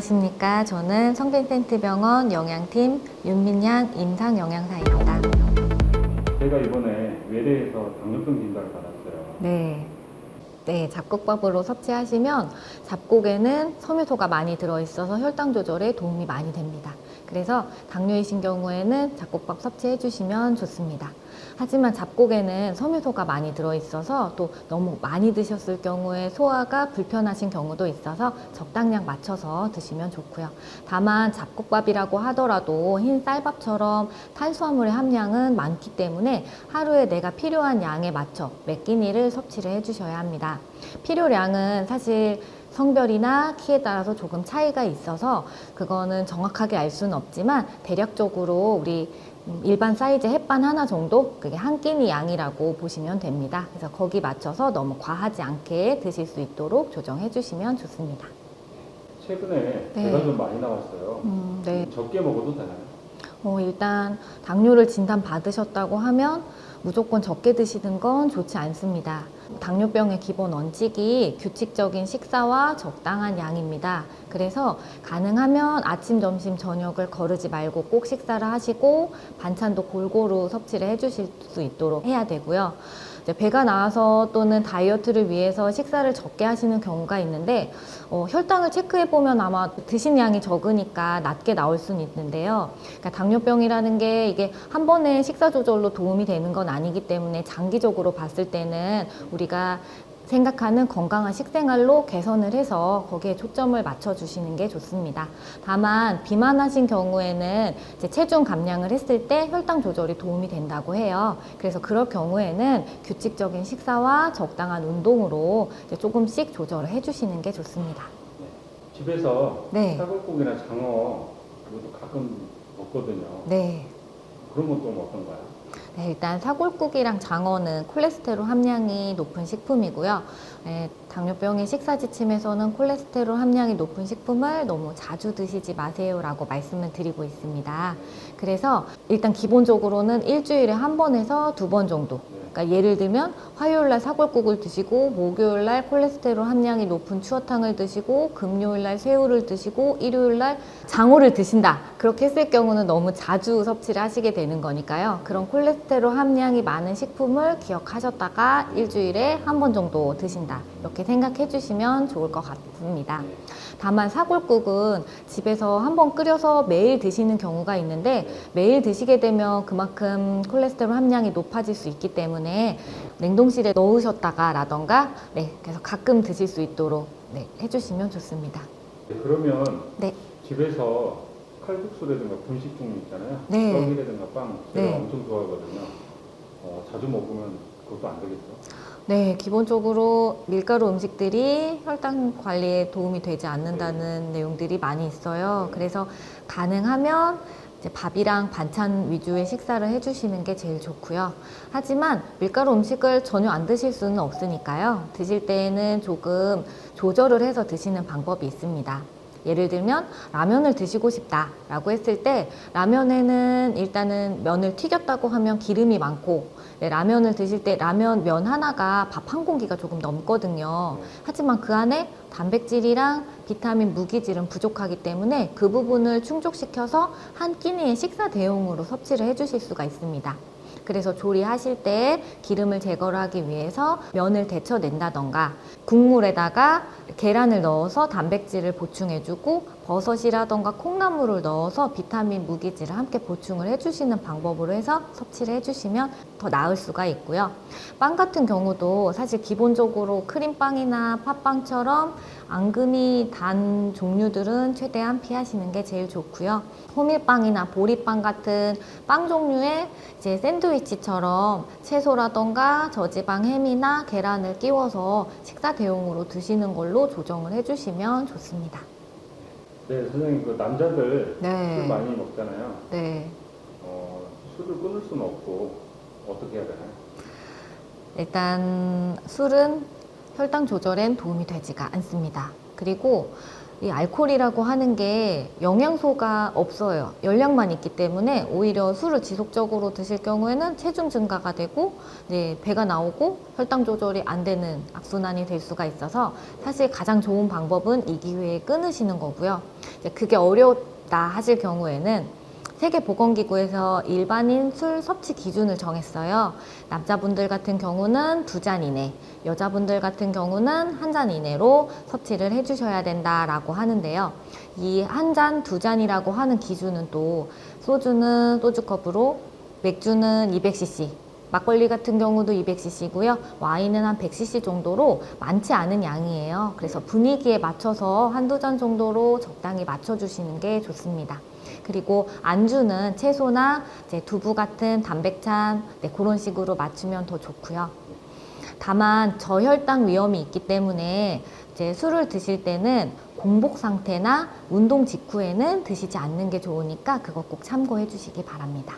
안녕하십니까. 저는 성빈센트병원 영양팀 윤민양 임상영양사입니다. 제가 이번에 외래에서 당뇨병 진단을 받았어요. 네, 잡곡밥으로 섭취하시면 잡곡에는 섬유소가 많이 들어있어서 혈당 조절에 도움이 많이 됩니다. 그래서 당뇨이신 경우에는 잡곡밥 섭취해 주시면 좋습니다. 하지만 잡곡에는 섬유소가 많이 들어있어서 또 너무 많이 드셨을 경우에 소화가 불편하신 경우도 있어서 적당량 맞춰서 드시면 좋고요. 다만 잡곡밥이라고 하더라도 흰 쌀밥처럼 탄수화물의 함량은 많기 때문에 하루에 내가 필요한 양에 맞춰 몇 끼니를 섭취를 해주셔야 합니다. 필요량은 사실 성별이나 키에 따라서 조금 차이가 있어서 그거는 정확하게 알 수는 없지만 대략적으로 우리 일반 사이즈 햇반 하나 정도, 그게 한 끼니 양이라고 보시면 됩니다. 그래서 거기 맞춰서 너무 과하지 않게 드실 수 있도록 조정해 주시면 좋습니다. 최근에 배가 좀 많이 나왔어요. 네. 적게 먹어도 되나요? 일단 당뇨를 진단 받으셨다고 하면 무조건 적게 드시는 건 좋지 않습니다. 당뇨병의 기본 원칙이 규칙적인 식사와 적당한 양입니다. 그래서 가능하면 아침, 점심, 저녁을 거르지 말고 꼭 식사를 하시고 반찬도 골고루 섭취를 해주실 수 있도록 해야 되고요. 이제 배가 나와서 또는 다이어트를 위해서 식사를 적게 하시는 경우가 있는데 혈당을 체크해 보면 아마 드신 양이 적으니까 낮게 나올 수는 있는데요. 그러니까 당뇨병이라는 게 이게 한 번에 식사 조절로 도움이 되는 건 아니기 때문에 장기적으로 봤을 때는 우리가 생각하는 건강한 식생활로 개선을 해서 거기에 초점을 맞춰주시는 게 좋습니다. 다만 비만하신 경우에는 이제 체중 감량을 했을 때 혈당 조절이 도움이 된다고 해요. 그래서 그럴 경우에는 규칙적인 식사와 적당한 운동으로 이제 조금씩 조절을 해주시는 게 좋습니다. 집에서 네. 사골국이나 장어 그것도 가끔 먹거든요. 네. 그런 것도 어떤가요? 네, 일단 사골국이랑 장어는 콜레스테롤 함량이 높은 식품이고요. 당뇨병의 식사지침에서는 콜레스테롤 함량이 높은 식품을 너무 자주 드시지 마세요라고 말씀을 드리고 있습니다. 그래서 일단 기본적으로는 일주일에 한 번에서 두 번 정도. 그러니까 예를 들면 화요일날 사골국을 드시고 목요일날 콜레스테롤 함량이 높은 추어탕을 드시고 금요일날 새우를 드시고 일요일날 장어를 드신다. 그렇게 했을 경우는 너무 자주 섭취를 하시게 되는 거니까요. 그런 콜레스테롤 함량이 많은 식품을 기억하셨다가 일주일에 한 번 정도 드신다. 이렇게 생각해 주시면 좋을 것 같습니다. 다만 사골국은 집에서 한번 끓여서 매일 드시는 경우가 있는데 매일 드시게 되면 그만큼 콜레스테롤 함량이 높아질 수 있기 때문에 냉동실에 넣으셨다가 라던가 그래서 가끔 드실 수 있도록 해주시면 좋습니다. 그러면 네. 집에서 칼국수라든가 분식 종류 있잖아요. 네. 떡이라든가 빵 제가 네. 엄청 좋아하거든요. 자주 먹으면 그것도 안 되겠죠? 네, 기본적으로 밀가루 음식들이 혈당 관리에 도움이 되지 않는다는 내용들이 많이 있어요. 그래서 가능하면 이제 밥이랑 반찬 위주의 식사를 해주시는 게 제일 좋고요. 하지만 밀가루 음식을 전혀 안 드실 수는 없으니까요. 드실 때에는 조금 조절을 해서 드시는 방법이 있습니다. 예를 들면 라면을 드시고 싶다라고 했을 때 라면에는 일단은 면을 튀겼다고 하면 기름이 많고 라면을 드실 때 라면 면 하나가 밥 한 공기가 조금 넘거든요. 하지만 그 안에 단백질이랑 비타민, 무기질은 부족하기 때문에 그 부분을 충족시켜서 한 끼니의 식사 대용으로 섭취를 해주실 수가 있습니다. 그래서 조리하실 때 기름을 제거를 하기 위해서 면을 데쳐낸다던가 국물에다가 계란을 넣어서 단백질을 보충해주고 버섯이라던가 콩나물을 넣어서 비타민, 무기질을 함께 보충을 해주시는 방법으로 해서 섭취를 해주시면 더 나을 수가 있고요. 빵 같은 경우도 사실 기본적으로 크림빵이나 팥빵처럼 앙금이 단 종류들은 최대한 피하시는 게 제일 좋고요. 호밀빵이나 보리빵 같은 빵 종류에 이제 샌드위치처럼 채소라던가 저지방 햄이나 계란을 끼워서 식사 대용으로 드시는 걸로 조정을 해주시면 좋습니다. 네, 선생님, 그 남자들 네. 술 많이 먹잖아요. 네. 술을 끊을 수는 없고 어떻게 해야 되나요? 일단 술은 혈당 조절엔 도움이 되지가 않습니다. 그리고 이 알코올이라고 하는 게 영양소가 없어요. 열량만 있기 때문에 오히려 술을 지속적으로 드실 경우에는 체중 증가가 되고 배가 나오고 혈당 조절이 안 되는 악순환이 될 수가 있어서 사실 가장 좋은 방법은 이 기회에 끊으시는 거고요. 이제 그게 어렵다 하실 경우에는 세계보건기구에서 일반인 술 섭취 기준을 정했어요. 남자분들 같은 경우는 2잔 이내, 여자분들 같은 경우는 1잔 이내로 섭취를 해주셔야 된다라고 하는데요. 이 1잔, 2잔이라고 하는 기준은 또 소주는 소주컵으로, 맥주는 200cc, 막걸리 같은 경우도 200cc고요. 와인은 한 100cc 정도로 많지 않은 양이에요. 그래서 분위기에 맞춰서 1~2잔 정도로 적당히 맞춰주시는 게 좋습니다. 그리고 안주는 채소나 이제 두부 같은 담백찬 그런 식으로 맞추면 더 좋고요. 다만 저혈당 위험이 있기 때문에 이제 술을 드실 때는 공복 상태나 운동 직후에는 드시지 않는 게 좋으니까 그거 꼭 참고해 주시기 바랍니다.